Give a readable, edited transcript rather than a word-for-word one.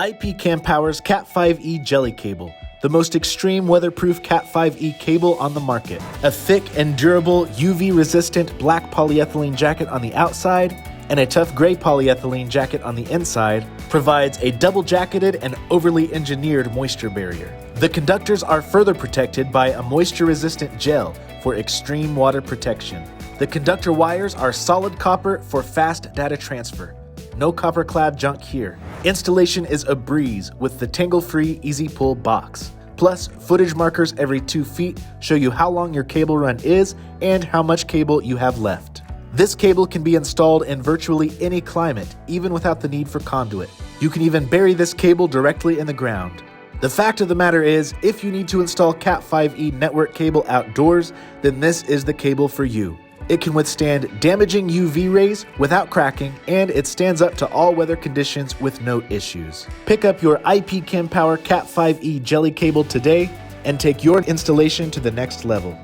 IPCamPower's Cat5e jelly cable, the most extreme weatherproof Cat5e cable on the market. A thick and durable UV-resistant black polyethylene jacket on the outside and a tough gray polyethylene jacket on the inside provides a double-jacketed and overly engineered moisture barrier. The conductors are further protected by a moisture-resistant gel for extreme water protection. The conductor wires are solid copper for fast data transfer. No copper clad junk here. Installation is a breeze with the tangle-free easy pull box. Plus, footage markers every 2 feet show you how long your cable run is and how much cable you have left. This cable can be installed in virtually any climate, even without the need for conduit. You can even bury this cable directly in the ground. The fact of the matter is, if you need to install Cat5e network cable outdoors, then this is the cable for you. It can withstand damaging UV rays without cracking, and it stands up to all weather conditions with no issues. Pick up your IPCamPower Cat5e jelly cable today and take your installation to the next level.